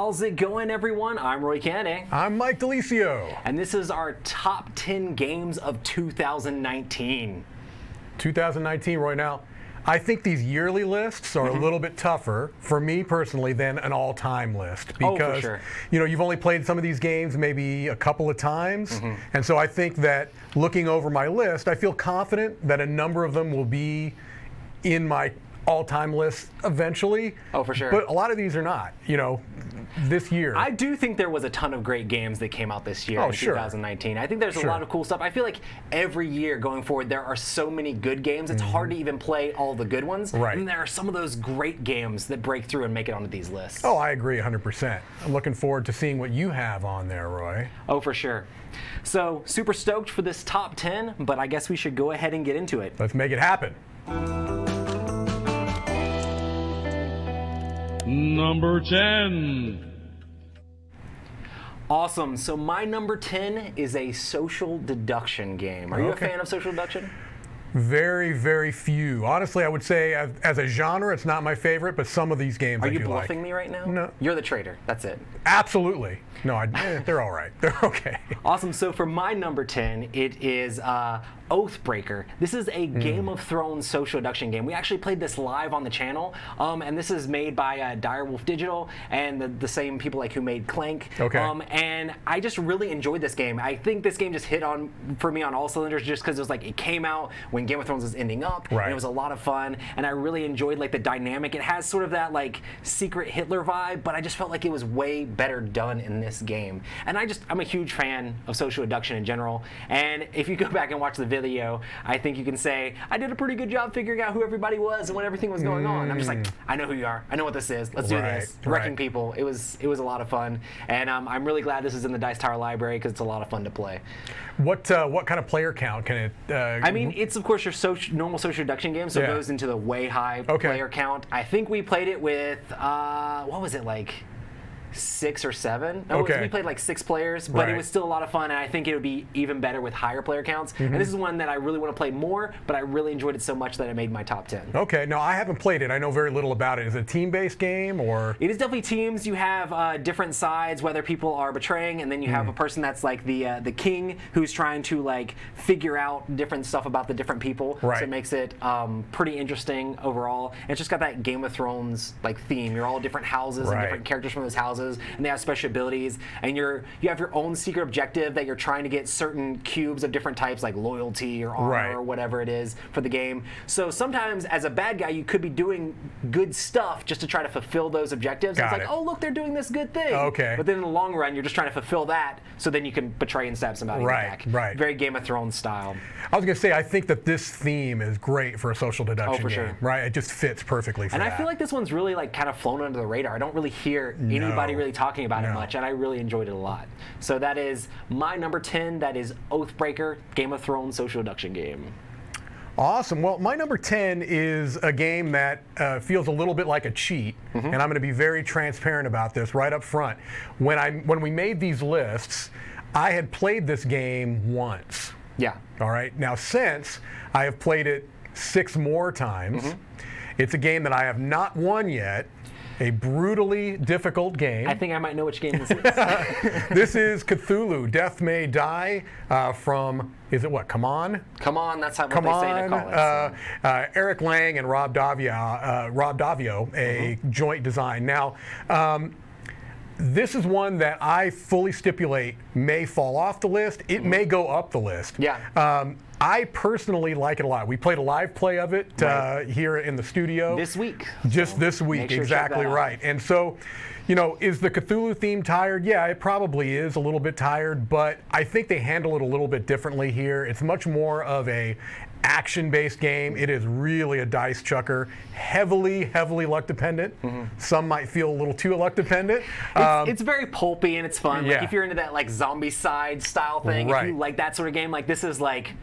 How's it going, everyone? I'm Roy Cannaday. I'm Mike DiLisio. And this is our top 10 games of 2019. 2019, Roy. Now, I think these yearly lists are a little bit tougher for me personally than an all-time list because for sure. you know, you've only played some of these games maybe a couple of times, and so I think that looking over my list, I feel confident that a number of them will be in my all-time list eventually. Oh, for sure. But a lot of these are not, you know, this year. I do think there was a ton of great games that came out this year in 2019. I think there's a lot of cool stuff. I feel like every year going forward, there are so many good games. It's hard to even play all the good ones. Right. And there are some of those great games that break through and make it onto these lists. Oh, I agree 100%. I'm looking forward to seeing what you have on there, Roy. Oh, for sure. So, super stoked for this top 10, but I guess we should go ahead and get into it. Let's make it happen. Number 10. Awesome. So my number 10 is a social deduction game. Are you a fan of social deduction? Very, very few. Honestly, I would say as a genre, it's not my favorite, but some of these games I do like. Are you bluffing me right now? No. You're the traitor. That's it. Absolutely. No, they're all right. They're okay. Awesome. So for my number 10, it is Oathbreaker. This is a Game of Thrones social deduction game. We actually played this live on the channel, and this is made by Direwolf Digital and the same people like who made Clank. Okay. And I just really enjoyed this game. I think this game just hit on for me on all cylinders just because it was like it came out when Game of Thrones was ending up, and it was a lot of fun, and I really enjoyed like the dynamic. It has sort of that like secret Hitler vibe, but I just felt like it was way better done in this game. And I'm a huge fan of social deduction in general, and if you go back and watch the video, I think you can say I did a pretty good job figuring out who everybody was and when everything was going on. I'm just like, I know who you are. I know what this is. Let's do this. Wrecking people. It was a lot of fun, and I'm really glad this is in the Dice Tower library because it's a lot of fun to play. What kind of player count can it? I mean, it's of course your normal social deduction game, so it goes into the way high player count. I think we played it with what was it like? 6 or 7. No, we played like 6 players, but it was still a lot of fun, and I think it would be even better with higher player counts. And this is one that I really want to play more, but I really enjoyed it so much that it made my top 10. Okay, no, I haven't played it. I know very little about it. Is it a team-based game, or? It is definitely teams. You have different sides, whether people are betraying, and then you have a person that's like the king who's trying to like figure out different stuff about the different people. Right. So it makes it pretty interesting overall. And it's just got that Game of Thrones like theme. You're all different houses and different characters from those houses, and they have special abilities, and you have your own secret objective that you're trying to get certain cubes of different types like loyalty or honor or whatever it is for the game. So sometimes as a bad guy you could be doing good stuff just to try to fulfill those objectives. It's like, oh look, they're doing this good thing. Okay. But then in the long run you're just trying to fulfill that so then you can betray and stab somebody back. Right. Very Game of Thrones style. I was going to say, I think that this theme is great for a social deduction game. Sure. Right? It just fits perfectly for that. And I feel like this one's really like kind of flown under the radar. I don't really hear anybody really talking about it much, and I really enjoyed it a lot. So that is my number 10. That is Oathbreaker, Game of Thrones social deduction game. Awesome. Well, my number 10 is a game that feels a little bit like a cheat, and I'm going to be very transparent about this right up front. When we made these lists, I had played this game once. Yeah. All right. Now, since I have played it 6 more times, it's a game that I have not won yet. A brutally difficult game. I think I might know which game this is. This is Cthulhu, Death May Die from, is it what, Come On? Come On, that's what they say to call it. Eric Lang and Rob Davio, a joint design. Now, this is one that I fully stipulate may fall off the list. It may go up the list. Yeah. I personally like it a lot. We played a live play of it here in the studio. This week. Just this week, sure exactly right. And so, you know, is the Cthulhu theme tired? Yeah, it probably is a little bit tired, but I think they handle it a little bit differently here. It's much more of a action-based game. It is really a dice chucker, heavily luck dependent. Some might feel a little too luck dependent. It's very pulpy and it's fun. Like if you're into that like zombie side style thing, if you like that sort of game, like this is like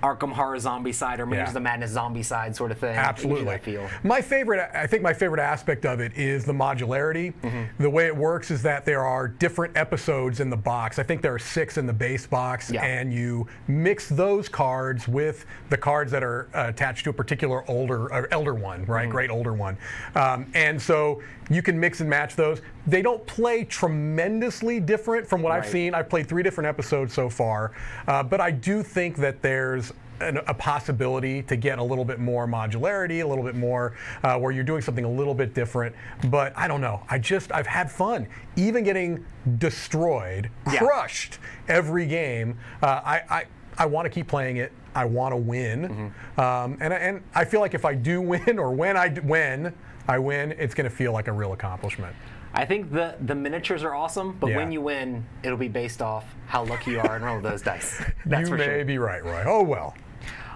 Arkham Horror zombie side or Mansions of the Madness zombie side sort of thing. Absolutely. I feel. I think my favorite aspect of it is the modularity. The way it works is that there are different episodes in the box. I think there are 6 in the base box, and you mix those cards with the cards that are attached to a particular elder one, right? Great older one. And so you can mix and match those. They don't play tremendously different from what I've seen. I've played 3 different episodes so far, but I do think that there's a possibility to get a little bit more modularity, a little bit more where you're doing something a little bit different. But I don't know. I've had fun. Even getting destroyed, crushed every game. I want to keep playing it. I want to win. And I feel like if I do win, or when I win, it's going to feel like a real accomplishment. I think the miniatures are awesome, but when you win, it'll be based off how lucky you are and roll those dice. That's you for sure. You may be right, Roy. Oh, well.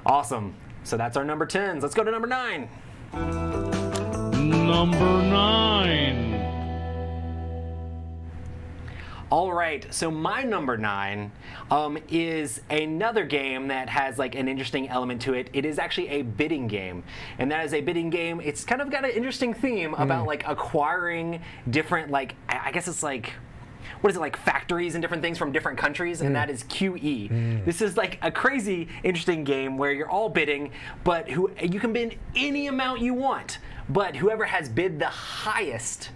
Awesome. So that's our number 10s. Let's go to number 9. Number 9. All right, so my number 9 is another game that has like an interesting element to it. It is actually a bidding game, and that is a bidding game. It's kind of got an interesting theme about like acquiring different, like, I guess it's like, what is it, like factories and different things from different countries, and that is QE. This is like a crazy interesting game where you're all bidding, but you can bid any amount you want, but whoever has bid the highest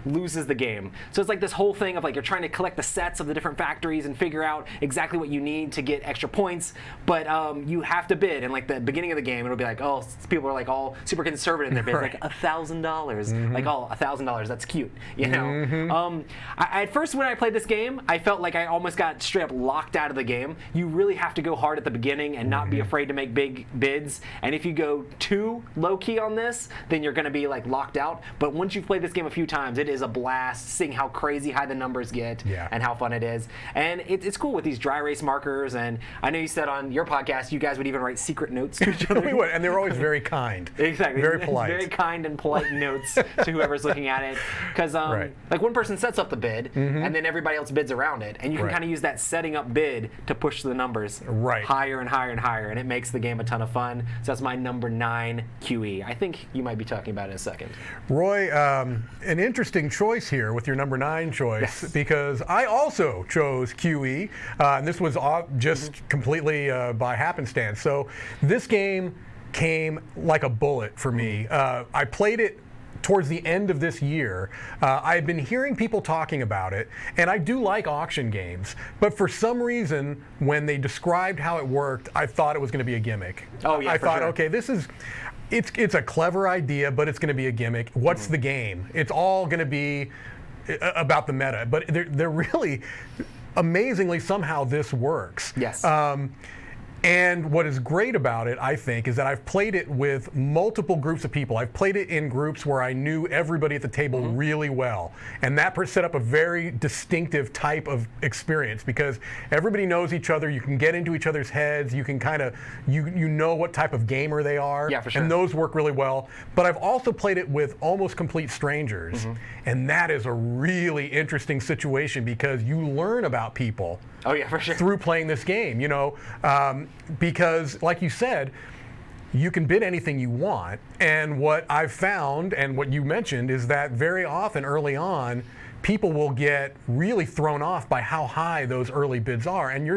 loses the game. So it's like this whole thing of like you're trying to collect the sets of the different factories and figure out exactly what you need to get extra points, but you have to bid. And like the beginning of the game, it'll be like, oh, people are like all super conservative in their bids, like $1,000, like, oh, $1,000, that's cute, you know. At first when I played this game, I felt like I almost got straight up locked out of the game. You really have to go hard at the beginning and not be afraid to make big bids. And if you go too low key on this, then you're going to be like locked out. But once you've played this game a few times, it is a blast seeing how crazy high the numbers get and how fun it is. And it's cool with these dry erase markers. And I know you said on your podcast you guys would even write secret notes to each other. We would, and they were always very kind. Exactly. Very polite. Very kind and polite notes to whoever's looking at it. Because like one person sets up the bid, and then everybody else bids around it. And you can kind of use that setting up bid to push the numbers higher and higher and higher. And it makes the game a ton of fun. So that's my number 9 QE. I think you might be talking about it in a second. Roy, an interesting choice here with your number 9 choice, because I also chose QE, and this was just completely by happenstance. So this game came like a bullet for me. I played it towards the end of this year. I had been hearing people talking about it, and I do like auction games, but for some reason, when they described how it worked, I thought it was going to be a gimmick. Oh yeah, I thought, okay, this is. It's a clever idea, but it's going to be a gimmick. What's the game? It's all going to be about the meta. But they're really, amazingly, somehow this works. Yes. And what is great about it, I think, is that I've played it with multiple groups of people. I've played it in groups where I knew everybody at the table really well. And that set up a very distinctive type of experience because everybody knows each other. You can get into each other's heads. You can kind of, you know what type of gamer they are. Yeah, for sure. And those work really well. But I've also played it with almost complete strangers. And that is a really interesting situation because you learn about people. Oh yeah, for sure. Through playing this game, you know, because like you said, you can bid anything you want. And what I've found and what you mentioned is that very often early on, people will get really thrown off by how high those early bids are. And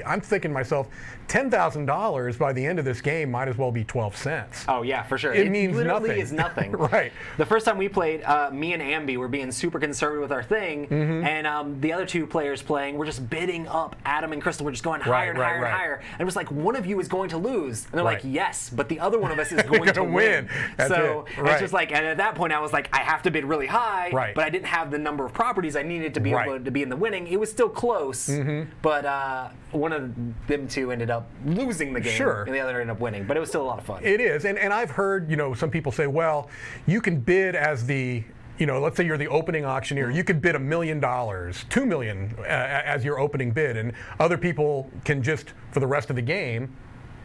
I'm thinking to myself, $10,000 by the end of this game might as well be 12 cents. Oh yeah, for sure. It means literally nothing. is nothing. Right. The first time we played, me and Ambi were being super conservative with our thing, and the other 2 players playing were just bidding up. Adam and Crystal were just going higher and higher and higher. And it was like, one of you is going to lose. And they're like, yes, but the other one of us is going to win. So it's just like, and at that point I was like, I have to bid really high, but I didn't have the number of properties I needed to be able to be in the winning. It was still close, but one of them 2 ended up losing the game, and the other ended up winning. But it was still a lot of fun. It is, and I've heard some people say, well, you can bid as the let's say you're the opening auctioneer. You could bid $1 million, $2 million as your opening bid, and other people can just for the rest of the game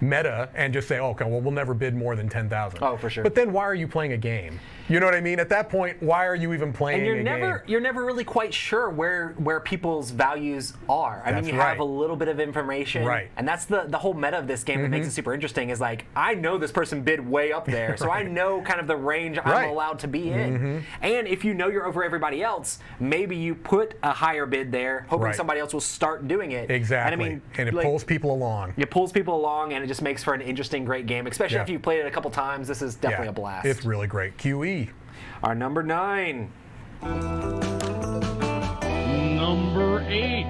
meta and just say, oh, okay, well, we'll never bid more than 10,000. Oh, for sure. But then why are you playing a game? You know what I mean? At that point, why are you even playing and a game? You're never really quite sure where people's values are. I mean, you have a little bit of information. Right. And that's the whole meta of this game that makes it super interesting is like, I know this person bid way up there, so I know kind of the range I'm allowed to be in. And if you know you're over everybody else, maybe you put a higher bid there, hoping somebody else will start doing it. Exactly. And I mean, and it pulls people along. It pulls people along, and it just makes for an interesting, great game, especially after you've played it a couple times. This is definitely a blast. It's really great. QE. Our number 9. Number 8.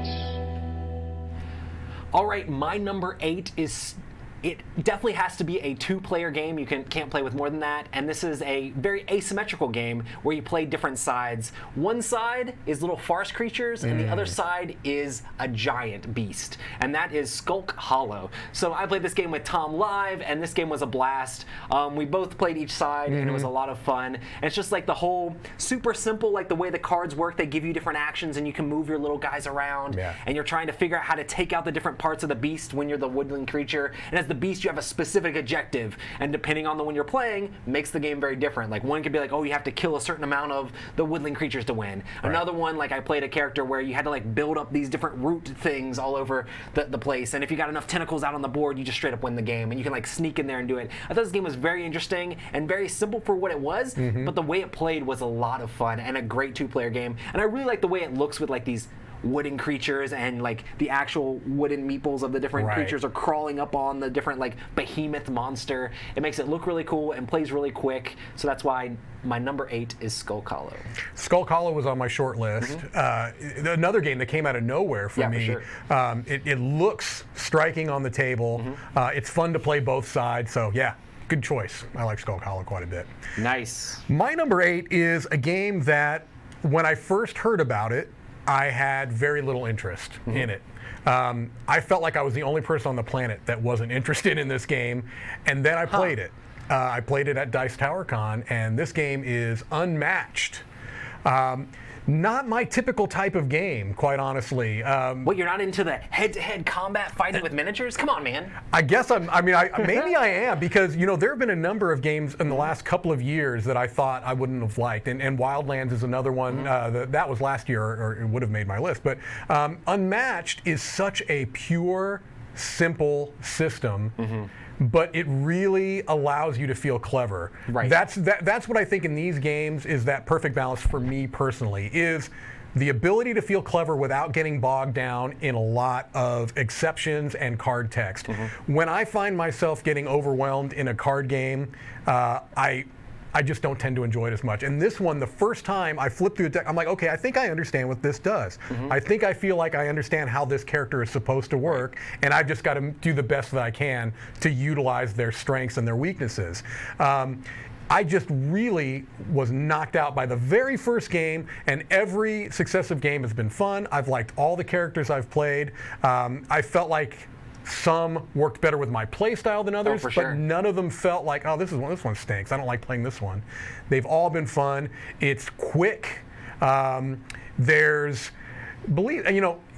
All right, my number 8 is. It definitely has to be a 2-player game. You can't play with more than that. And this is a very asymmetrical game where you play different sides. One side is little farce creatures, and the other side is a giant beast. And that is Skulk Hollow. So I played this game with Tom live, and this game was a blast. We both played each side, and it was a lot of fun. And it's just like the whole super simple, like the way the cards work. They give you different actions, and you can move your little guys around. And you're trying to figure out how to take out the different parts of the beast when you're the woodland creature. And as the beast, you have a specific objective, and depending on the one you're playing, makes the game very different. Like one could be like, oh, you have to kill a certain amount of the woodland creatures to win. Another one, like I played a character where you had to like build up these different root things all over the place, and if you got enough tentacles out on the board, you just straight up win the game, and you can like sneak in there and do it. I thought this game was very interesting and very simple for what it was, but the way it played was a lot of fun and a great 2-player game, and I really like the way it looks with like these wooden creatures, and like the actual wooden meeples of the different creatures are crawling up on the different like behemoth monster. It makes it look really cool and plays really quick, so that's why my number 8 is Skulk Hollow. Skulk Hollow was on my short list. Another game that came out of nowhere for me. For sure. It looks striking on the table. It's fun to play both sides, so yeah, good choice. I like Skulk Hollow quite a bit. Nice. My number 8 is a game that when I first heard about it, I had very little interest in it. I felt like I was the only person on the planet that wasn't interested in this game, and then I played it. I played it at Dice Tower Con, and this game is unmatched. Not my typical type of game, quite honestly. What, you're not into the head-to-head combat fighting with miniatures? Come on, man. I guess maybe I am, because you know there have been a number of games in the last couple of years that I thought I wouldn't have liked, and Wildlands is another one that was last year, or it would have made my list. But Unmatched is such a pure, simple system. But it really allows you to feel clever. That's what I think in these games is that perfect balance for me personally, is the ability to feel clever without getting bogged down in a lot of exceptions and card text. When I find myself getting overwhelmed in a card game, I just don't tend to enjoy it as much. And this one, the first time I flipped through the deck, I'm like, okay, I think I understand what this does. I think I feel like I understand how this character is supposed to work, and I've just got to do the best that I can to utilize their strengths and their weaknesses. I just really was knocked out by the very first game, and every successive game has been fun. I've liked all the characters I've played. I felt like some worked better with my play style than others, but none of them felt like, oh, this one stinks. I don't like playing this one. They've all been fun. It's quick.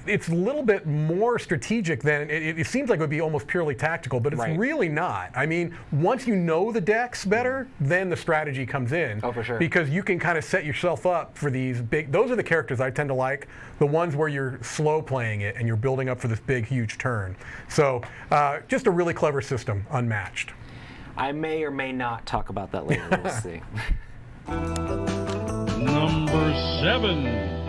It's a little bit more strategic than it seems like it would be almost purely tactical, but it's really not. I mean, once you know the decks better, then the strategy comes in. Oh, for sure. Because you can kind of set yourself up for these big. Those are the characters I tend to like, the ones where you're slow playing it and you're building up for this big, huge turn. So, just a really clever system, Unmatched. I may or may not talk about that later. We'll see. Number 7.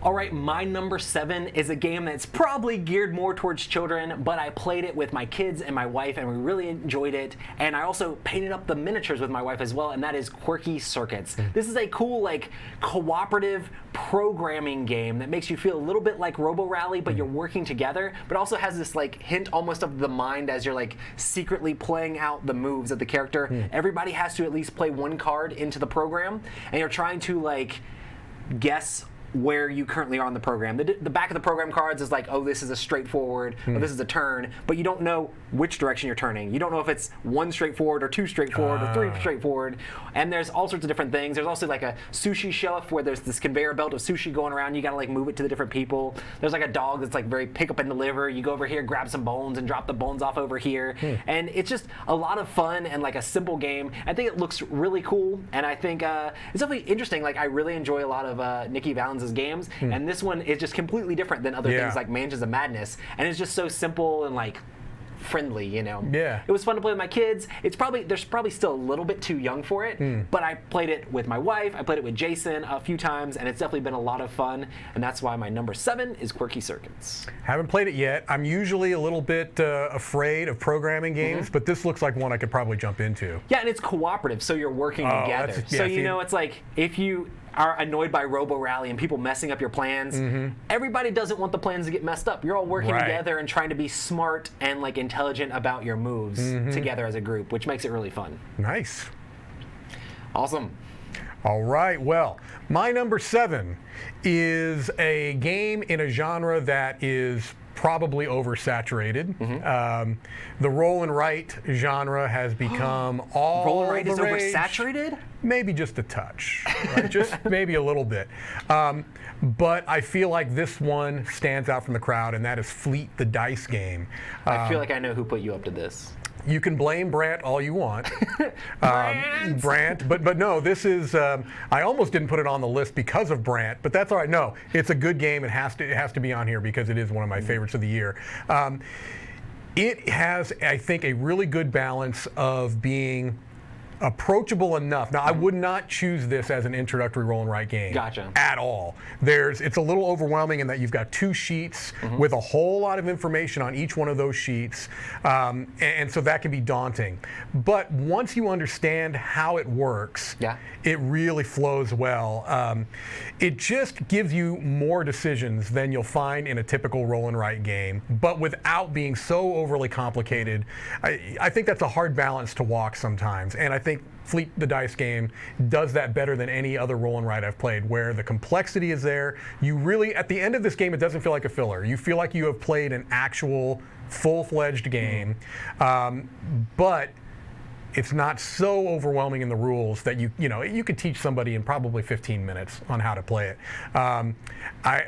All right, my number 7 is a game that's probably geared more towards children, but I played it with my kids and my wife, and we really enjoyed it. And I also painted up the miniatures with my wife as well, and that is Quirky Circuits. This is a cool, like, cooperative programming game that makes you feel a little bit like Robo Rally, but you're working together, but also has this, like, hint almost of the mind as you're, like, secretly playing out the moves of the character. Everybody has to at least play one card into the program, and you're trying to, like, guess where you currently are on the program. The back of the program cards is like, oh, this is a straightforward, or this is a turn, but you don't know which direction you're turning. You don't know if it's 1 straightforward or 2 straightforward or 3 straightforward. And there's all sorts of different things. There's also like a sushi shelf where there's this conveyor belt of sushi going around. You gotta like move it to the different people. There's like a dog that's like very pick up and deliver. You go over here, grab some bones, and drop the bones off over here. And it's just a lot of fun and like a simple game. I think it looks really cool, and I think it's definitely interesting. Like I really enjoy a lot of Nikki Valens' games, and this one is just completely different than other things like Mansions of Madness, and it's just so simple and like friendly, you know. Yeah. It was fun to play with my kids. There's probably still a little bit too young for it, but I played it with my wife. I played it with Jason a few times, and it's definitely been a lot of fun, and that's why my number 7 is Quirky Circuits. Haven't played it yet. I'm usually a little bit afraid of programming games, but this looks like one I could probably jump into. Yeah, and it's cooperative, so you're working together. So you know, it's like if you are annoyed by Robo Rally and people messing up your plans, everybody doesn't want the plans to get messed up. You're all working together and trying to be smart and like intelligent about your moves together as a group, which makes it really fun. Nice. Awesome. All right, well, my number 7 is a game in a genre that is probably oversaturated. The roll and write genre has become all Roll and write the is rage. oversaturated? Maybe just a touch, right? Just maybe a little bit. But I feel like this one stands out from the crowd, and that is Fleet the Dice game. I feel like I know who put you up to this. You can blame Brant all you want. Brant, but no, this is, I almost didn't put it on the list because of Brant, but that's all right. No, it's a good game. It has to be on here because it is one of my favorites of the year. It has, I think, a really good balance of being approachable enough. Now, I would not choose this as an introductory roll and write game at all. It's a little overwhelming in that you've got 2 sheets with a whole lot of information on each one of those sheets, and so that can be daunting. But once you understand how it works, it really flows well. It just gives you more decisions than you'll find in a typical roll and write game, but without being so overly complicated. I think that's a hard balance to walk sometimes, and I think Fleet the Dice game does that better than any other roll and write I've played, where the complexity is there. You really, at the end of this game, it doesn't feel like a filler. You feel like you have played an actual full-fledged game, but it's not so overwhelming in the rules that you could teach somebody in probably 15 minutes on how to play it.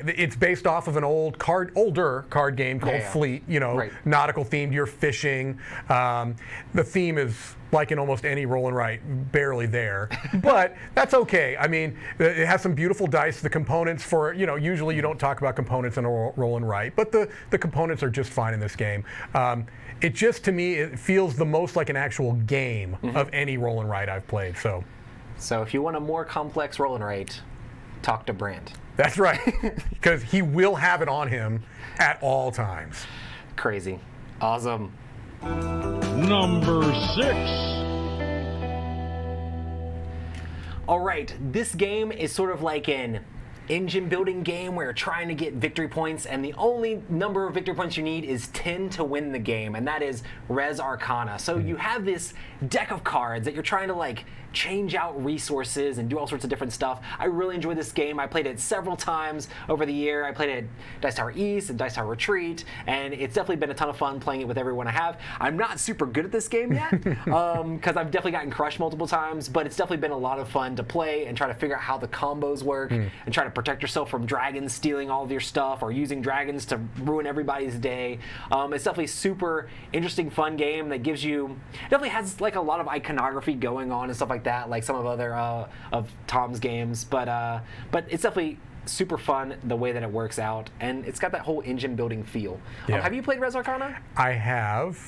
It's based off of an older card game called Fleet. Nautical themed. You're fishing. The theme is, like in almost any roll and write, barely there, but that's okay. I mean, it has some beautiful dice. The components for, usually you don't talk about components in a roll and write, but the components are just fine in this game. It just, to me, it feels the most like an actual game of any roll and write I've played. So if you want a more complex roll and write, talk to Brant. That's right, because he will have it on him at all times. Crazy. Awesome. Number 6. All right, this game is sort of like an engine building game where you're trying to get victory points, and the only number of victory points you need is 10 to win the game, and that is Res Arcana. So you have this deck of cards that you're trying to like change out resources and do all sorts of different stuff. I really enjoy this game. I played it several times over the year. I played it at Dice Tower East and Dice Tower Retreat, and it's definitely been a ton of fun playing it with everyone I have. I'm not super good at this game yet because I've definitely gotten crushed multiple times, but it's definitely been a lot of fun to play and try to figure out how the combos work and try to protect yourself from dragons stealing all of your stuff or using dragons to ruin everybody's day. It's definitely a super interesting, fun game that gives you, definitely has like a lot of iconography going on and stuff like that, like some of other of Tom's games, but it's definitely super fun the way that it works out, and it's got that whole engine building feel. Have you played Res Arcana? I have.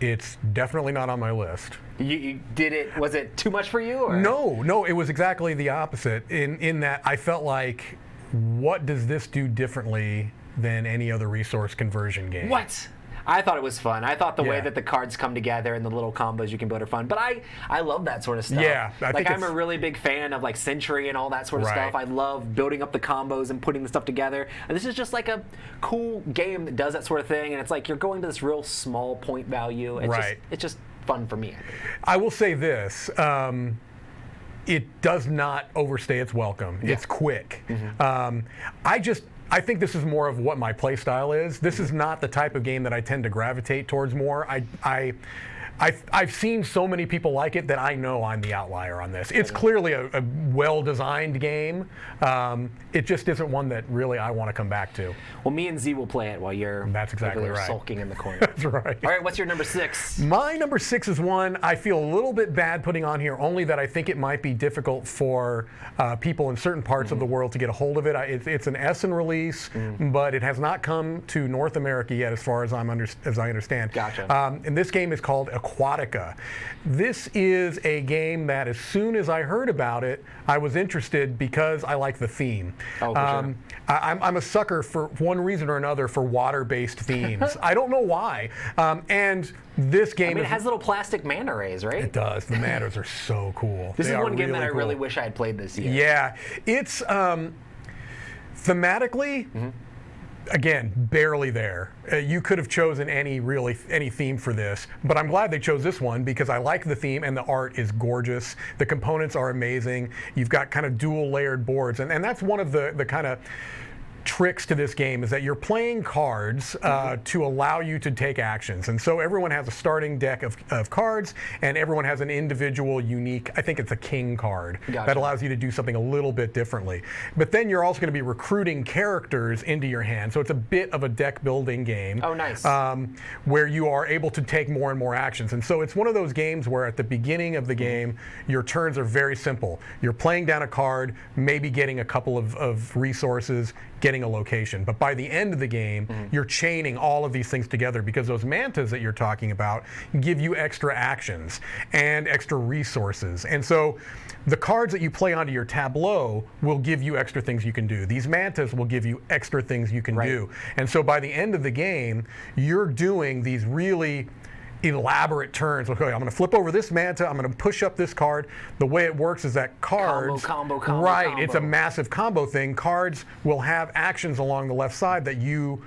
It's definitely not on my list. You did it? Was it too much for you? Or? No, it was exactly the opposite. In that I felt like, what does this do differently than any other resource conversion game? What? I thought it was fun. I thought the way that the cards come together and the little combos you can build are fun. But I love that sort of stuff. Yeah, I'm a really big fan of like Century and all that sort of stuff. I love building up the combos and putting the stuff together. And this is just like a cool game that does that sort of thing. And it's like you're going to this real small point value. It's just fun for me. I will say this. it does not overstay its welcome. It's quick. I think this is more of what my play style is. This is not the type of game that I tend to gravitate towards more. I've seen so many people like it that I know I'm the outlier on this. It's clearly a well-designed game. It just isn't one that really I want to come back to. Well, me and Z will play it while you're That's exactly right. sulking in the corner. That's right. All right, what's your number 6? My number 6 is one I feel a little bit bad putting on here, only that I think it might be difficult for people in certain parts of the world to get a hold of it. It's an Essen release, but it has not come to North America yet, as far as I understand. Gotcha. And this game is called Aquatica. This is a game that, as soon as I heard about it, I was interested because I like the theme. Oh, for sure. I'm a sucker, for one reason or another, for water-based themes. I don't know why. And this game it has little plastic manta rays, right? It does. The mantas are so cool. This They is are one game that I cool. really wish I had played this year. Yeah. It's thematically, again, barely there. You could have chosen any theme for this, but I'm glad they chose this one because I like the theme and the art is gorgeous. The components are amazing. You've got kind of dual layered boards, and that's one of the kind of tricks to this game, is that you're playing cards to allow you to take actions. And so everyone has a starting deck of cards, and everyone has an individual unique, I think it's a king card, that allows you to do something a little bit differently. But then you're also going to be recruiting characters into your hand. So it's a bit of a deck building game. Oh, nice. Where you are able to take more and more actions. And so it's one of those games where at the beginning of the game, your turns are very simple. You're playing down a card, maybe getting a couple of resources, getting a location. But by the end of the game, you're chaining all of these things together, because those mantas that you're talking about give you extra actions and extra resources. And so the cards that you play onto your tableau will give you extra things you can do. These mantas will give you extra things you can do. And so by the end of the game, you're doing these really elaborate turns. Okay, I'm going to flip over this manta, I'm going to push up this card. The way it works is that cards, combo, it's a massive combo thing. Cards will have actions along the left side that you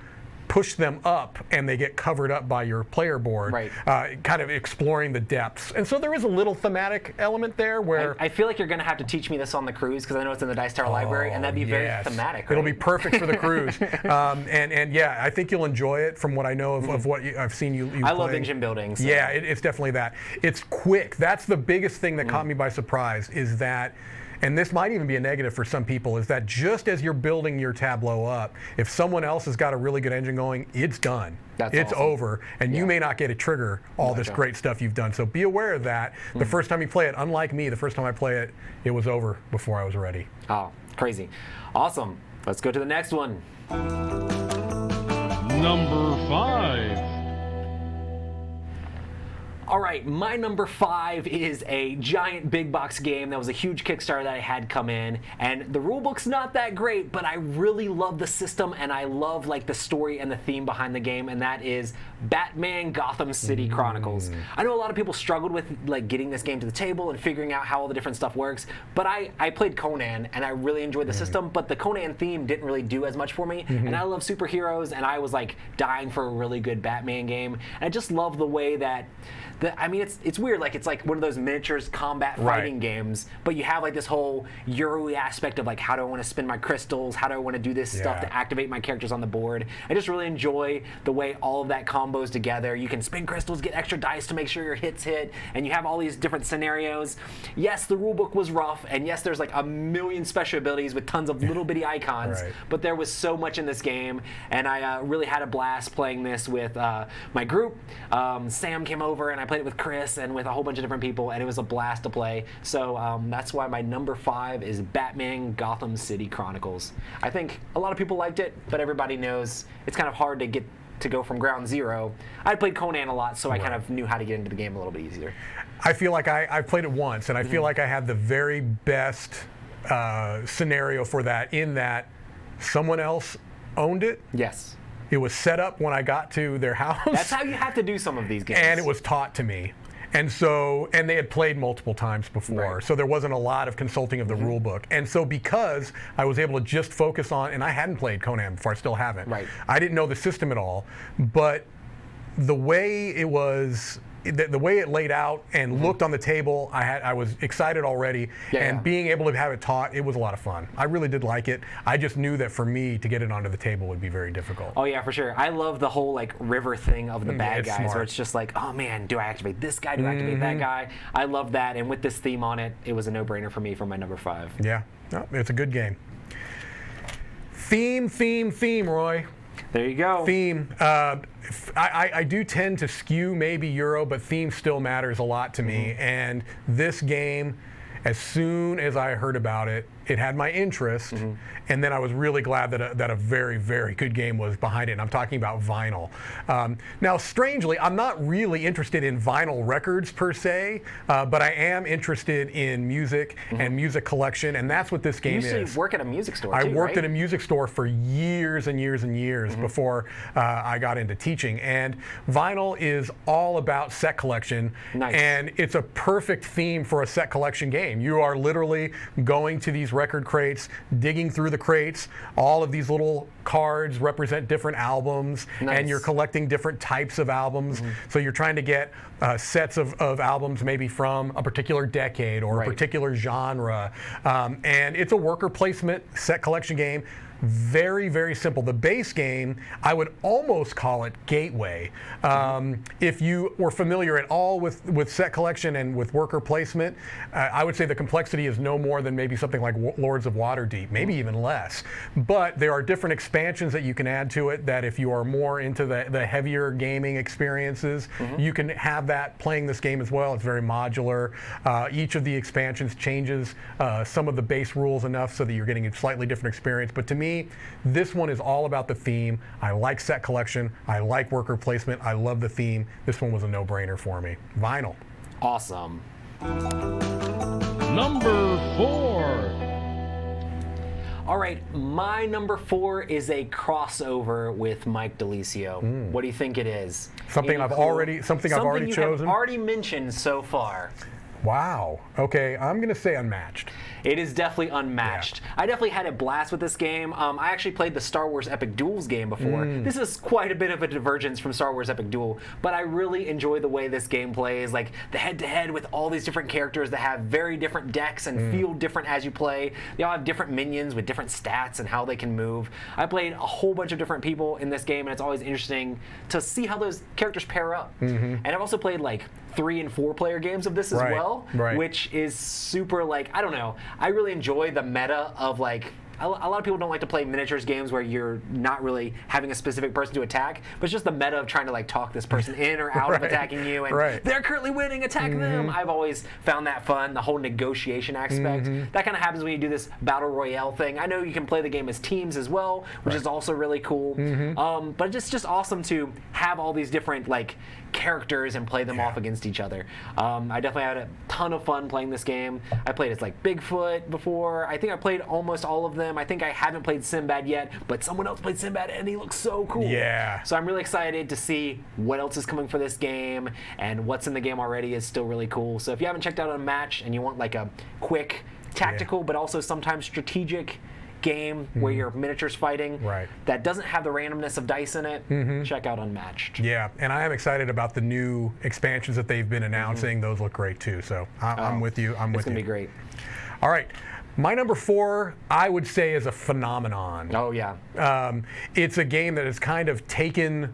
push them up, and they get covered up by your player board, kind of exploring the depths. And so there is a little thematic element there where I feel like you're going to have to teach me this on the cruise, because I know it's in the Dice Tower library, and that'd be very thematic. Right? It'll be perfect for the cruise. And yeah, I think you'll enjoy it from what I know of what I've seen you I love engine building. So. Yeah, it's definitely that. It's quick. That's the biggest thing that caught me by surprise, is that, and this might even be a negative for some people, is that just as you're building your tableau up, if someone else has got a really good engine going, it's done. It's awesome. over, and you may not get to trigger all this great stuff you've done. So be aware of that. The first time you play it, unlike me, the first time I play it, it was over before I was ready. Oh, crazy. Awesome. Let's go to the next one. Number 5. All right, my number 5 is a giant big box game that was a huge Kickstarter that I had come in, and the rulebook's not that great, but I really love the system, and I love like the story and the theme behind the game, and that is Batman Gotham City Chronicles. I know a lot of people struggled with like getting this game to the table and figuring out how all the different stuff works, but I played Conan, and I really enjoyed the system, but the Conan theme didn't really do as much for me, and I love superheroes, and I was like dying for a really good Batman game, and I just love the way that I mean, it's weird. Like, it's like one of those miniatures combat fighting games, but you have like this whole Euro aspect of like, how do I want to spin my crystals? How do I want to do this stuff to activate my characters on the board? I just really enjoy the way all of that combos together. You can spin crystals, get extra dice to make sure your hits hit, and you have all these different scenarios. Yes, the rulebook was rough, and yes, there's like a million special abilities with tons of little bitty icons, but there was so much in this game, and I really had a blast playing this with my group. Sam came over, and I played it with Chris and with a whole bunch of different people, and it was a blast to play. So that's why my number 5 is Batman Gotham City Chronicles. I think a lot of people liked it, but everybody knows it's kind of hard to get to go from ground zero. I played Conan a lot, so I kind of knew how to get into the game a little bit easier. I feel like I played it once, and I feel like I had the very best scenario for that, in that someone else owned it. Yes. It was set up when I got to their house. That's how you have to do some of these games. And it was taught to me. And they had played multiple times before, so there wasn't a lot of consulting of the rule book. And so because I was able to just focus on, and I hadn't played Conan before, I still haven't. I didn't know the system at all, but the way it was the way it laid out and looked on the table, I was excited already, and being able to have it taught, it was a lot of fun. I really did like it. I just knew that for me to get it onto the table would be very difficult. Oh yeah, for sure. I love the whole like river thing of the bad guys, smart. where it's just like, oh man, do I activate this guy? Do I activate that guy? I love that, and with this theme on it, it was a no-brainer for me for my number 5. Yeah, no, it's a good game. Theme, Roy. There you go. Theme. I do tend to skew maybe Euro, but theme still matters a lot to me. And this game, as soon as I heard about it, it had my interest, and then I was really glad that a very, very good game was behind it, and I'm talking about vinyl. Now, strangely, I'm not really interested in vinyl records per se, but I am interested in music and music collection, and that's what this game is. You used to work at a music store, I too, worked right? at a music store for years and years and years before I got into teaching, and vinyl is all about set collection, and it's a perfect theme for a set collection game. You are literally going to these record crates, digging through the crates. All of these little cards represent different albums, and you're collecting different types of albums. So you're trying to get sets of albums maybe from a particular decade or a particular genre. And it's a worker placement set collection game. Very, very simple. The base game, I would almost call it gateway. If you were familiar at all with set collection and with worker placement, I would say the complexity is no more than maybe something like Lords of Waterdeep, maybe even less. But there are different expansions that you can add to it that if you are more into the heavier gaming experiences, you can have that playing this game as well. It's very modular. Each of the expansions changes some of the base rules enough so that you're getting a slightly different experience. But to me, this one is all about the theme. I like set collection. I like worker placement. I love the theme. This one was a no-brainer for me. Vinyl. Awesome. Number 4. All right, my number 4 is a crossover with Mike DiLisio. What do you think it is? Something I've already chosen. Something you have already mentioned so far. Wow. Okay, I'm going to say unmatched. It is definitely unmatched. I definitely had a blast with this game. I actually played the Star Wars Epic Duels game before. This is quite a bit of a divergence from Star Wars Epic Duel, but I really enjoy the way this game plays, like the head-to-head with all these different characters that have very different decks and feel different as you play. They all have different minions with different stats and how they can move. I played a whole bunch of different people in this game, and it's always interesting to see how those characters pair up. And I've also played like 3- and 4-player games of this as well, which is super, like, I don't know. I really enjoy the meta of, like, a lot of people don't like to play miniatures games where you're not really having a specific person to attack, but it's just the meta of trying to like talk this person in or out of attacking you, and they're currently winning, attack them. I've always found that fun, the whole negotiation aspect. That kind of happens when you do this battle royale thing. I know you can play the game as teams as well, which is also really cool. But it's just awesome to have all these different like characters and play them off against each other. I definitely had a ton of fun playing this game. I played as like Bigfoot before. I think I played almost all of them. I think I haven't played Sinbad yet, but someone else played Sinbad and he looks so cool. Yeah. So I'm really excited to see what else is coming for this game, and what's in the game already is still really cool. So if you haven't checked out Unmatched and you want like a quick tactical but also sometimes strategic game where you're miniatures fighting that doesn't have the randomness of dice in it, check out Unmatched. Yeah, and I am excited about the new expansions that they've been announcing. Those look great too, so I'm with you. It's going to be great. All right. My number 4, I would say, is a phenomenon. Oh, yeah. It's a game that has kind of taken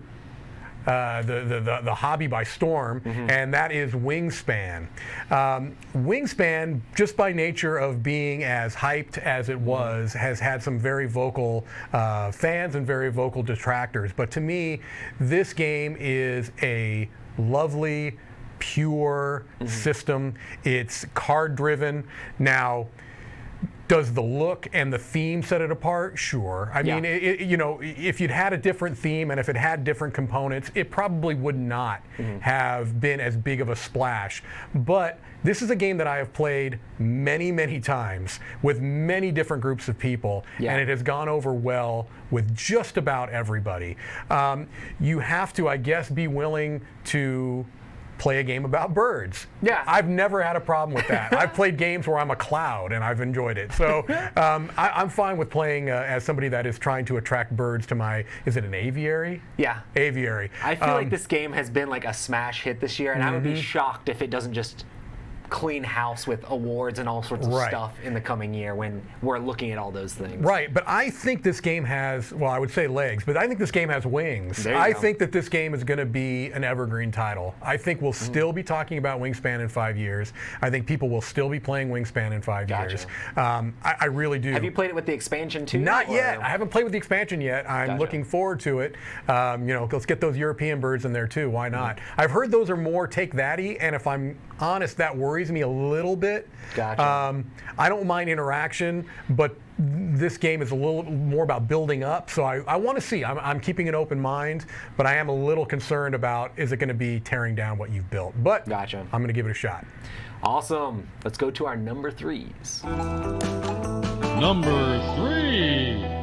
the hobby by storm, and that is Wingspan. Wingspan, just by nature of being as hyped as it was, has had some very vocal fans and very vocal detractors. But to me, this game is a lovely, pure system. It's card-driven. Now, does the look and the theme set it apart? Sure. I mean, you know, if you'd had a different theme and if it had different components, it probably would not have been as big of a splash. But this is a game that I have played many, many times with many different groups of people, and it has gone over well with just about everybody. You have to, I guess, be willing to play a game about birds. Yeah. I've never had a problem with that. I've played games where I'm a cloud and I've enjoyed it. So I'm fine with playing as somebody that is trying to attract birds to my, is it an aviary? Yeah. Aviary. I feel like this game has been like a smash hit this year, and I would be shocked if it doesn't just clean house with awards and all sorts of stuff in the coming year when we're looking at all those things. Right, but I think this game has, well, I would say legs, but I think this game has wings. I think that this game is going to be an evergreen title. I think we'll still be talking about Wingspan in 5 years. I think people will still be playing Wingspan in 5 years. I really do. Have you played it with the expansion too? Not yet. I haven't played with the expansion yet. I'm looking forward to it. Let's get those European birds in there too. Why not? I've heard those are more take-that-y, and if I'm honest, that worries me a little bit. Gotcha. I don't mind interaction, but this game is a little more about building up, so I want to see. I'm keeping an open mind, but I am a little concerned about, is it going to be tearing down what you've built? But gotcha. I'm going to give it a shot. Awesome. Let's go to our number threes. Number 3.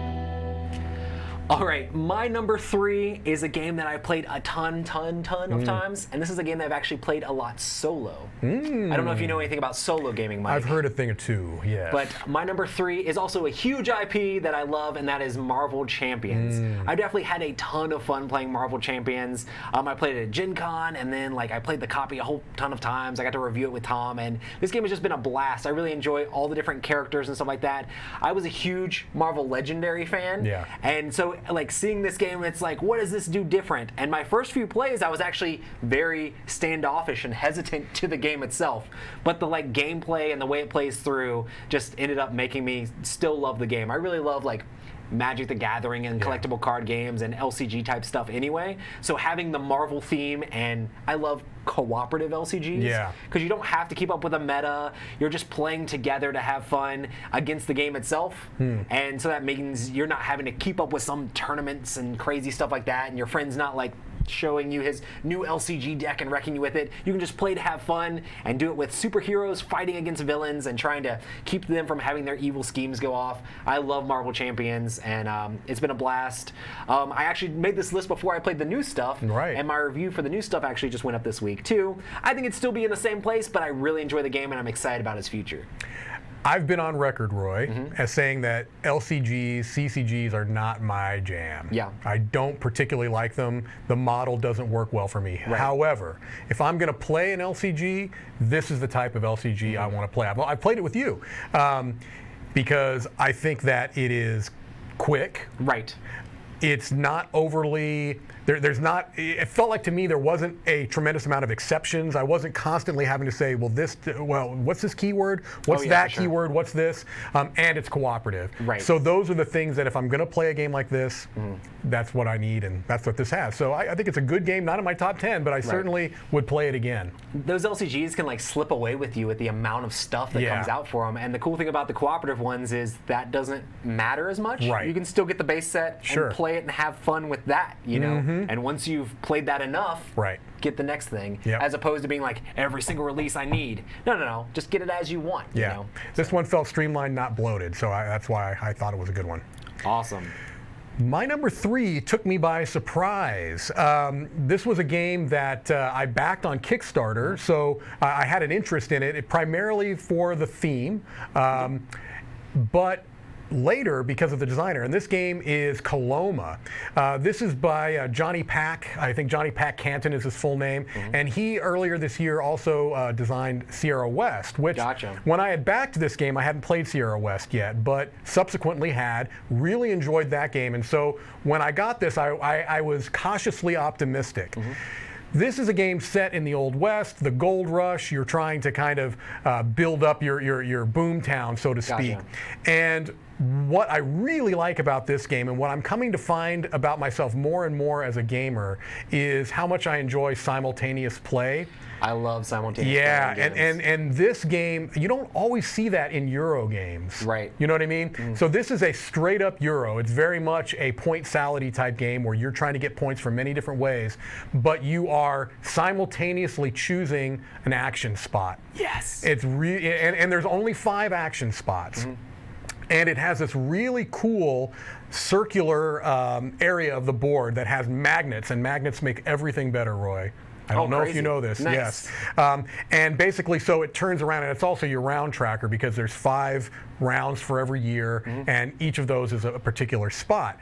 All right, my number 3 is a game that I played a ton of times, and this is a game that I've actually played a lot solo. I don't know if you know anything about solo gaming, Mike. I've heard a thing or two, yes. But my number 3 is also a huge IP that I love, and that is Marvel Champions. I definitely had a ton of fun playing Marvel Champions. I played it at Gen Con, and then I played the copy a whole ton of times. I got to review it with Tom, and this game has just been a blast. I really enjoy all the different characters and stuff like that. I was a huge Marvel Legendary fan, and so seeing this game, it's like, what does this do different? And my first few plays, I was actually very standoffish and hesitant to the game itself. But the gameplay and the way it plays through just ended up making me still love the game. I really love Magic the Gathering and collectible card games and LCG type stuff anyway. So having the Marvel theme, and I love cooperative LCGs. Because you don't have to keep up with a meta. You're just playing together to have fun against the game itself. And so that means you're not having to keep up with some tournaments and crazy stuff like that, and your friend's not showing you his new LCG deck and wrecking you with it. You can just play to have fun and do it with superheroes fighting against villains and trying to keep them from having their evil schemes go off. I love Marvel Champions, and it's been a blast. I actually made this list before I played the new stuff, and my review for the new stuff actually just went up this week too. I think it'd still be in the same place, but I really enjoy the game and I'm excited about its future. I've been on record, Roy, as saying that LCGs, CCGs are not my jam. I don't particularly like them. The model doesn't work well for me. However, if I'm going to play an LCG, this is the type of LCG I want to play. I've played it with you because I think that it is quick. It's not overly, there's not, it felt like to me there wasn't a tremendous amount of exceptions. I wasn't constantly having to say, what's this keyword? What's that keyword? What's this? And it's cooperative. So those are the things that if I'm going to play a game like this, that's what I need, and that's what this has. So I think it's a good game, not in my top 10, but I certainly would play it again. Those LCGs can slip away with you with the amount of stuff that comes out for them. And the cool thing about the cooperative ones is that doesn't matter as much. You can still get the base set and play it and have fun with that, you know? And once you've played that enough, get the next thing, as opposed to being every single release I need. No, just get it as you want. You know? This one felt streamlined, not bloated, so that's why I thought it was a good one. Awesome. My number 3 took me by surprise. This was a game that I backed on Kickstarter, so I had an interest in it primarily for the theme, but later because of the designer. And this game is Coloma. This is by Johnny Pack. I think Johnny Pack Canton is his full name. And he earlier this year also designed Sierra West, which when I had backed this game, I hadn't played Sierra West yet, but subsequently had. Really enjoyed that game. And so when I got this, I was cautiously optimistic. This is a game set in the Old West, the Gold Rush. You're trying to kind of build up your boom town, so to speak. And what I really like about this game, and what I'm coming to find about myself more and more as a gamer, is how much I enjoy simultaneous play. I love simultaneous play. And this game, you don't always see that in Euro games. You know what I mean? So this is a straight up Euro. It's very much a point salad-y type game where you're trying to get points from many different ways, but you are simultaneously choosing an action spot. It's and there's only 5 action spots. And it has this really cool circular area of the board that has magnets, and magnets make everything better, Roy. I don't know crazy. if you know this. Nice. Yes. And basically, so it turns around, and it's also your round tracker because there's 5 rounds for every year, and each of those is a particular spot.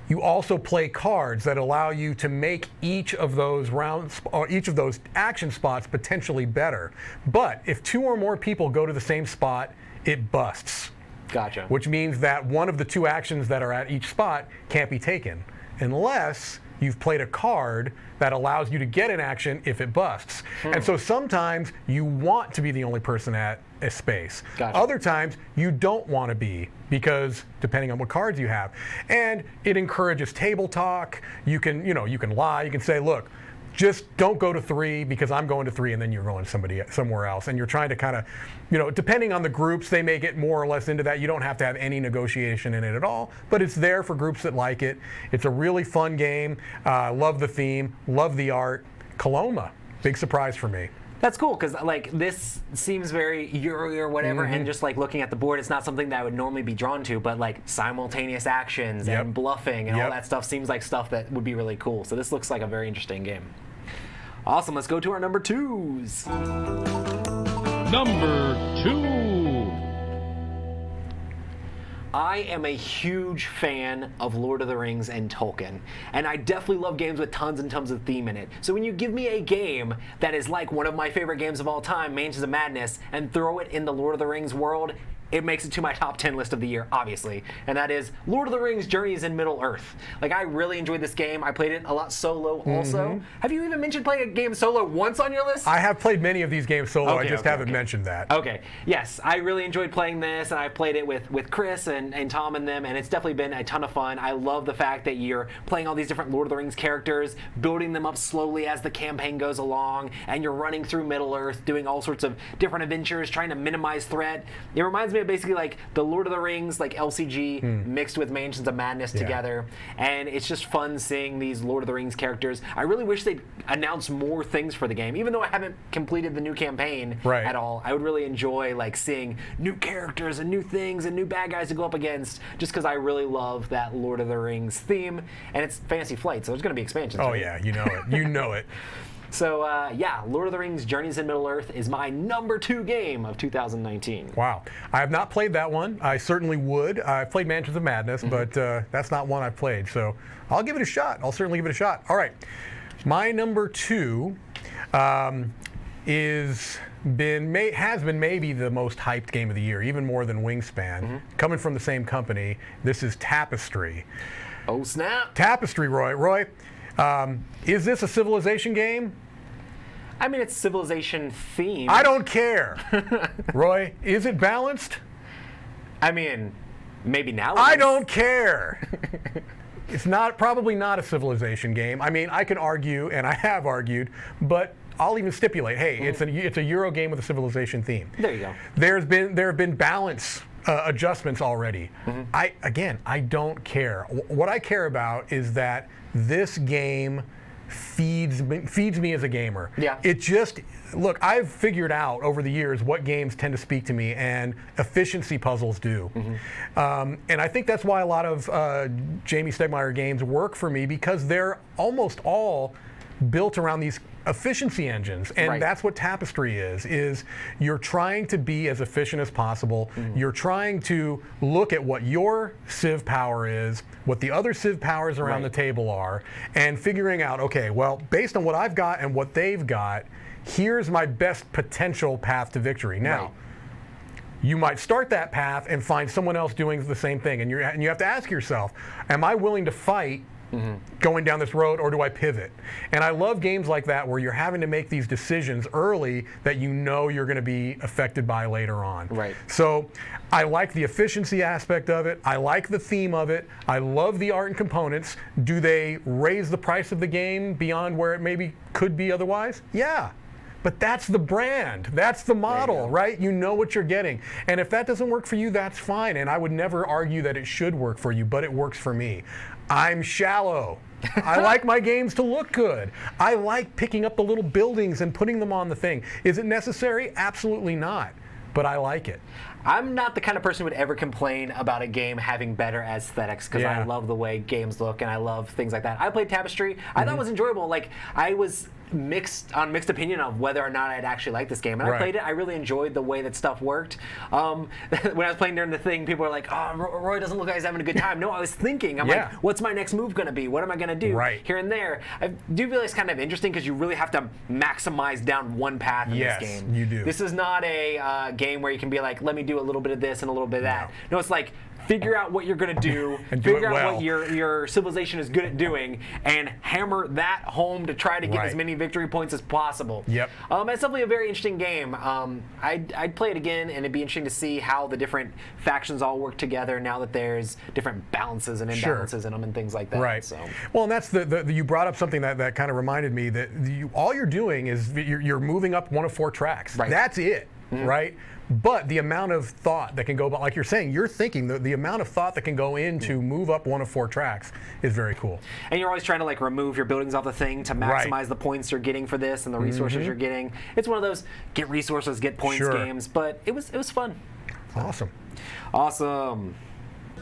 You also play cards that allow you to make each of those rounds or each of those action spots potentially better. But if 2 or more people go to the same spot, it busts. Gotcha. Which means that one of the 2 actions that are at each spot can't be taken unless you've played a card that allows you to get an action if it busts. And so sometimes you want to be the only person at a space. Gotcha. Other times you don't want to be because depending on what cards you have. And it encourages table talk. You can lie. You can say, look, just don't go to 3 because I'm going to 3 and then you're going somewhere else. And you're trying to kind of, depending on the groups, they may get more or less into that. You don't have to have any negotiation in it at all, but it's there for groups that like it. It's a really fun game. Love the theme, love the art. Coloma, big surprise for me. That's cool because like this seems very Euro or whatever, and just like looking at the board, it's not something that I would normally be drawn to. But like simultaneous actions and bluffing and all that stuff seems like stuff that would be really cool. So this looks like a very interesting game. Awesome. Let's go to our number 2s. Number 2. I am a huge fan of Lord of the Rings and Tolkien, and I definitely love games with tons and tons of theme in it. So when you give me a game that is like one of my favorite games of all time, Mansions of Madness, and throw it in the Lord of the Rings world, it makes it to my top 10 list of the year, obviously, and that is Lord of the Rings Journeys in Middle-earth. Like, I really enjoyed this game. I played it a lot solo also. Have you even mentioned playing a game solo once on your list? I have played many of these games solo. I just haven't mentioned that. Okay. Yes, I really enjoyed playing this, and I played it with Chris and Tom and them, and it's definitely been a ton of fun. I love the fact that you're playing all these different Lord of the Rings characters, building them up slowly as the campaign goes along, and you're running through Middle-earth, doing all sorts of different adventures, trying to minimize threat. It reminds me of basically like the Lord of the Rings, like LCG, mixed with Mansions of Madness together, and it's just fun seeing these Lord of the Rings characters. I really wish they'd announce more things for the game, even though I haven't completed the new campaign at all. I would really enjoy like seeing new characters and new things and new bad guys to go up against, just because I really love that Lord of the Rings theme, and it's Fantasy Flight, so there's going to be expansions. Oh right? yeah, you know it. You know it. So yeah, Lord of the Rings Journeys in Middle-earth is my number 2 game of 2019. Wow. I have not played that one. I certainly would. I've played Mansions of Madness, but that's not one I've played. So I'll give it a shot. I'll certainly give it a shot. All right. My number 2 has been maybe the most hyped game of the year, even more than Wingspan. Coming from the same company, this is Tapestry. Oh, snap. Tapestry, Roy. Roy, is this a Civilization game? I mean, it's Civilization themed. I don't care. Roy, is it balanced? I mean, maybe now. I don't care. It's probably not a Civilization game. I mean, I can argue, and I have argued, but I'll even stipulate, hey, it's a Euro game with a Civilization theme. There you go. There have been balance adjustments already. I don't care. What I care about is that this game feeds me as a gamer. Yeah. It just, look, I've figured out over the years what games tend to speak to me, and efficiency puzzles do. And I think that's why a lot of Jamie Stegmaier games work for me, because they're almost all built around these efficiency engines, and that's what Tapestry is you're trying to be as efficient as possible. You're trying to look at what your civ power is, what the other civ powers around the table are, and figuring out, okay, well, based on what I've got and what they've got, here's my best potential path to victory. Now, you might start that path and find someone else doing the same thing, and you have to ask yourself, am I willing to fight going down this road, or do I pivot? And I love games like that where you're having to make these decisions early that you know you're going to be affected by later on. So I like the efficiency aspect of it. I like the theme of it. I love the art and components. Do they raise the price of the game beyond where it maybe could be otherwise? Yeah. But that's the brand. That's the model, right? You know what you're getting. And if that doesn't work for you, that's fine. And I would never argue that it should work for you, but it works for me. I'm shallow. I like my games to look good. I like picking up the little buildings and putting them on the thing. Is it necessary? Absolutely not. But I like it. I'm not the kind of person who would ever complain about a game having better aesthetics, because I love the way games look and I love things like that. I played Tapestry. I thought it was enjoyable. Like, I was mixed opinion of whether or not I'd actually like this game. And I played it. I really enjoyed the way that stuff worked. When I was playing during the thing, people were like, "Oh, Roy doesn't look like he's having a good time." No, I was thinking. I'm like, "What's my next move going to be? What am I going to do here and there?" I do feel it's kind of interesting because you really have to maximize down one path in this game. Yes, you do. This is not a game where you can be like, "Let me do a little bit of this and a little bit of that." No, it's like, figure out what you're going to do, and figure out what your civilization is good at doing, and hammer that home to try to get as many victory points as possible. Yep. It's definitely a very interesting game. I'd play it again, and it'd be interesting to see how the different factions all work together now that there's different balances and imbalances in them and things like that. Right. So. Well, and that's you brought up something that kind of reminded me that all you're doing is you're moving up one of 4 tracks. Right. That's it, right? But the amount of thought that can go, like you're saying, you're thinking the amount of thought that can go into move up one of 4 tracks is very cool. And you're always trying to like remove your buildings off the thing to maximize the points you're getting for this and the resources you're getting. It's one of those get resources, get points games, but it was fun. Awesome. Awesome.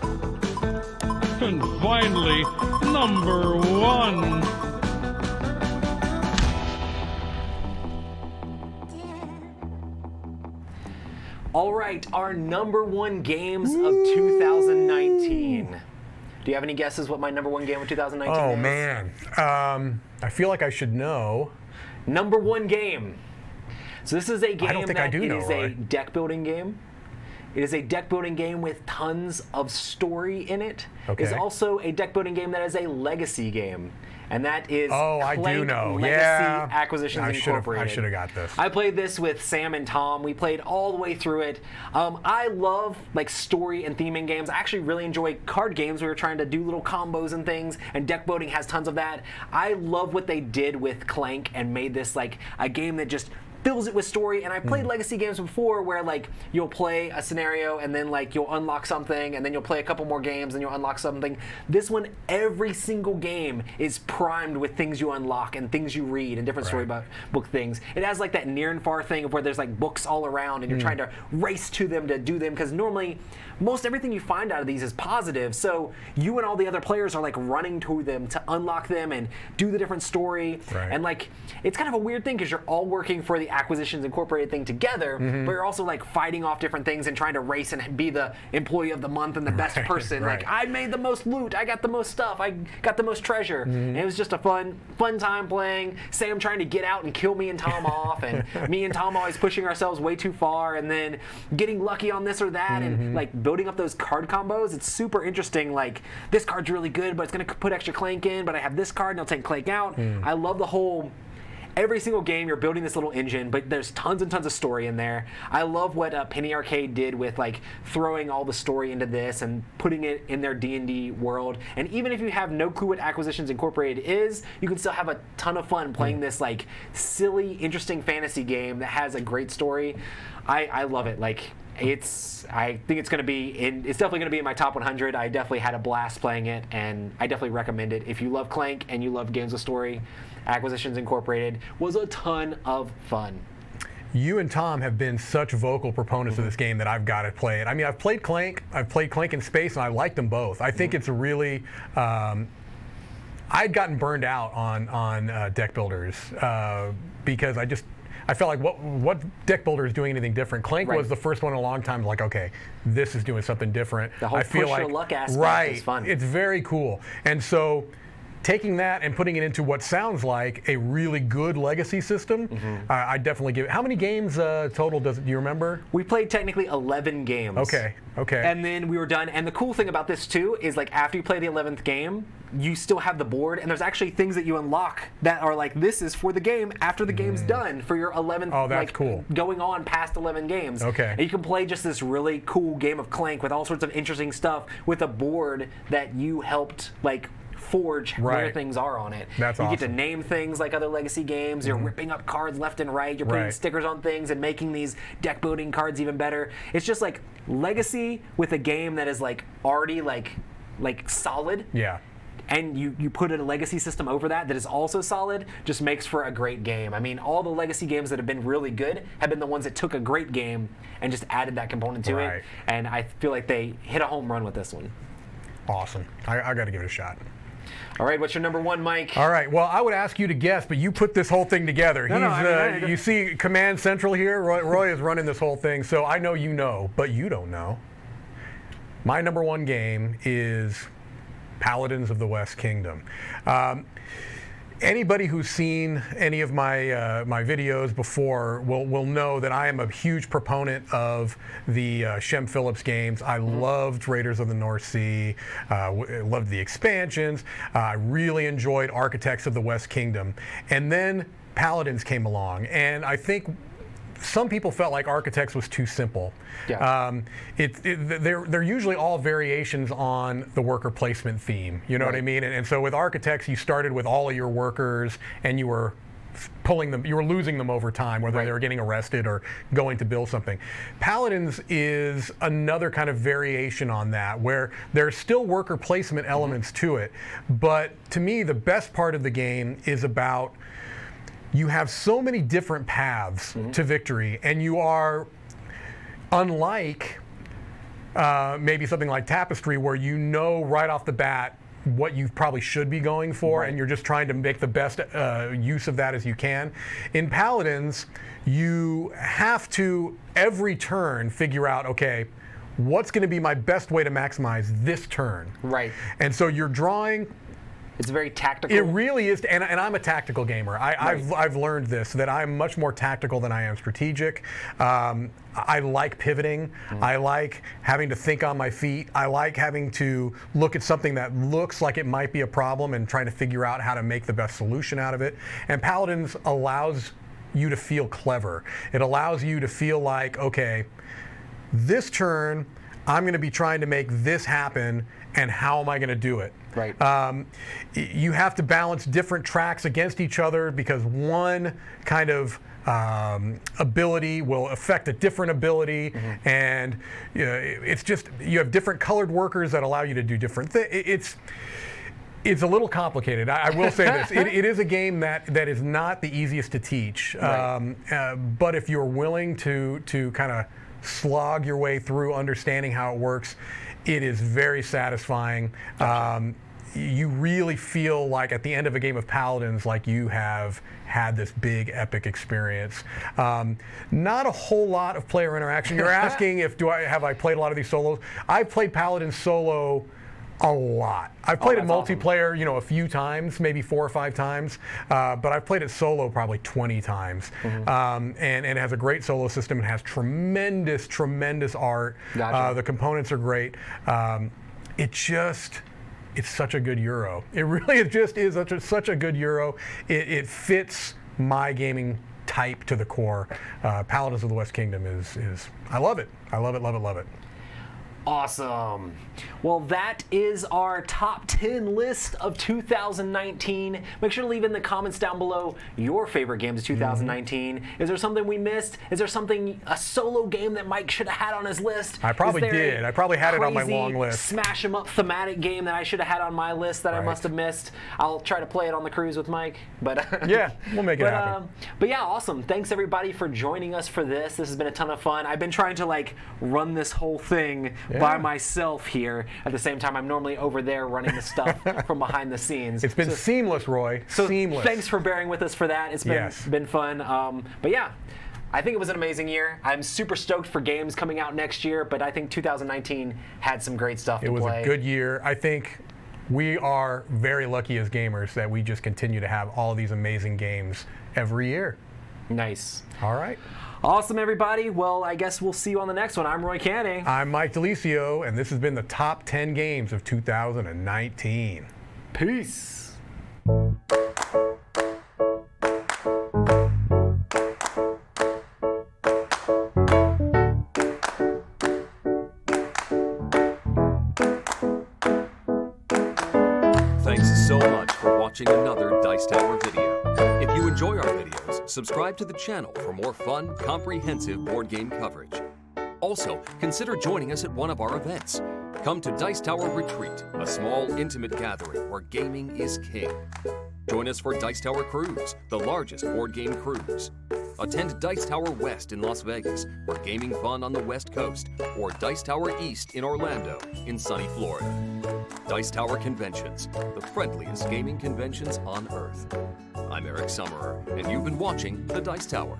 And finally, number 1. All right, our number 1 games of 2019. Do you have any guesses what my number 1 game of 2019 is? Oh, man. I feel like I should know. Number 1 game. So this is a game I don't think I do know, is a deck building game. It is a deck building game with tons of story in it. Okay. It's also a deck building game that is a legacy game. And that is I do Clank know. Legacy Yeah. Acquisitions Incorporated. I should have got this. I played this with Sam and Tom. We played all the way through it. I love like story and theming games. I actually really enjoy card games. We were trying to do little combos and things, and deck building has tons of that. I love what they did with Clank and made this like a game that just fills it with story. And I played legacy games before where like you'll play a scenario and then like you'll unlock something and then you'll play a couple more games and you'll unlock something. This one, every single game is primed with things you unlock and things you read and different storybook things. It has like that near and far thing of where there's like books all around and you're trying to race to them to do them, because normally most everything you find out of these is positive. So you and all the other players are like running to them to unlock them and do the different story. And like it's kind of a weird thing because you're all working for the Acquisitions Incorporated thing together, but you're also like fighting off different things and trying to race and be the employee of the month and the best person. Like I made the most loot, I got the most stuff, I got the most treasure. And it was just a fun time playing. Sam trying to get out and kill me and Tom off, and me and Tom always pushing ourselves way too far, and then getting lucky on this or that, and like building up those card combos. It's super interesting. Like this card's really good, but it's gonna put extra Clank in, but I have this card and I'll take Clank out. I love the whole. Every single game, you're building this little engine, but there's tons and tons of story in there. I love what Penny Arcade did with like throwing all the story into this and putting it in their D&D world. And even if you have no clue what Acquisitions Incorporated is, you can still have a ton of fun playing this like silly, interesting fantasy game that has a great story. I love it. Like I think it's definitely going to be in my top 100. I definitely had a blast playing it, and I definitely recommend it. If you love Clank and you love games with story, Acquisitions Incorporated was a ton of fun. You and Tom have been such vocal proponents of this game that I've got to play it. I mean, I've played Clank in Space, and I like them both. I think it's a really I'd gotten burned out on deck builders because I felt like what deck builder is doing anything different. Clank was the first one in a long time. Like, okay, this is doing something different. The whole I feel push your luck aspect is fun. It's very cool. And so taking that and putting it into what sounds like a really good legacy system, I definitely give it. How many games total do you remember? We played technically 11 games. Okay. And then we were done. And the cool thing about this too is like after you play the 11th game, you still have the board, and there's actually things that you unlock that are like, this is for the game after the game's done for your 11th. Oh, that's cool. Going on past 11 games. Okay. And you can play just this really cool game of Clank with all sorts of interesting stuff with a board that you helped like forge where things are on it. That's you get to name things like other legacy games. You're ripping up cards left and right. You're putting stickers on things and making these deck building cards even better. It's just like legacy with a game that is like already like solid. Yeah. And you put a legacy system over that is also solid, just makes for a great game. I mean, all the legacy games that have been really good have been the ones that took a great game and just added that component to it. And I feel like they hit a home run with this one. Awesome. I got to give it a shot. All right, what's your number one, Mike? All right, well, I would ask you to guess, but you put this whole thing together. You see Command Central here? Roy is running this whole thing, so I know you know, but you don't know. My number one game is Paladins of the West Kingdom. Anybody who's seen any of my my videos before will know that I am a huge proponent of the Shem Phillips games. I loved Raiders of the North Sea, loved the expansions. I really enjoyed Architects of the West Kingdom. And then Paladins came along, and I think some people felt like Architects was too simple. Yeah. They're usually all variations on the worker placement theme. You know what I mean? And so with Architects, you started with all of your workers, and you were losing them over time, whether they were getting arrested or going to build something. Paladins is another kind of variation on that, where there's still worker placement elements to it. But to me, the best part of the game is about you have so many different paths to victory, and you are unlike maybe something like Tapestry, where you know right off the bat what you probably should be going for, and you're just trying to make the best use of that as you can. In Paladins, you have to every turn figure out, okay, what's going to be my best way to maximize this turn? Right. And so you're drawing. It's very tactical. It really is, and I'm a tactical gamer. I've learned this, that I'm much more tactical than I am strategic. I like pivoting. I like having to think on my feet. I like having to look at something that looks like it might be a problem and trying to figure out how to make the best solution out of it. And Paladins allows you to feel clever. It allows you to feel like, okay, this turn, I'm going to be trying to make this happen, and how am I going to do it? Right. You have to balance different tracks against each other, because one kind of ability will affect a different ability, and it's just, you have different colored workers that allow you to do different things. It's a little complicated. I will say this. It is a game that is not the easiest to teach, but if you're willing to kind of slog your way through understanding how it works, it is very satisfying. Gotcha. You really feel like at the end of a game of Paladins, like you have had this big epic experience. Not a whole lot of player interaction. You're asking have I played a lot of these solos? I've played Paladins solo a lot. I've played it multiplayer, a few times, maybe 4 or 5 times, but I've played it solo probably 20 times. And it has a great solo system. It has tremendous, tremendous art. Gotcha. The components are great. It's such a good Euro. It really just is such a good Euro. It fits my gaming type to the core. Paladins of the West Kingdom is I love it. I love it, love it, love it. Awesome. Well, that is our top 10 list of 2019. Make sure to leave in the comments down below your favorite games of 2019. Is there something we missed? Is there a solo game that Mike should have had on his list? I probably did. I probably had it on my long list. Smash 'em up thematic game that I should have had on my list that I must have missed. I'll try to play it on the cruise with Mike. But yeah, we'll make it happen. But yeah, awesome. Thanks everybody for joining us for this. This has been a ton of fun. I've been trying to run this whole thing by myself here. At the same time, I'm normally over there running the stuff from behind the scenes. It's been seamless, Roy. So seamless. Thanks for bearing with us for that. It's been fun. But yeah, I think it was an amazing year. I'm super stoked for games coming out next year, but I think 2019 had some great stuff to play. It was a good year. I think we are very lucky as gamers that we just continue to have all of these amazing games every year. Nice. All right. Awesome, everybody. Well, I guess we'll see you on the next one. I'm Roy Cannaday. I'm Mike DiLisio, and this has been the top 10 games of 2019. Peace. Thanks so much for watching another Dice Tower video. If you enjoy our videos, subscribe to the channel for more fun, comprehensive board game coverage. Also, consider joining us at one of our events. Come to Dice Tower Retreat, a small, intimate gathering where gaming is king. Join us for Dice Tower Cruise, the largest board game cruise. Attend Dice Tower West in Las Vegas for gaming fun on the West Coast, or Dice Tower East in Orlando in sunny Florida. Dice Tower Conventions, the friendliest gaming conventions on Earth. I'm Eric Summerer, and you've been watching The Dice Tower.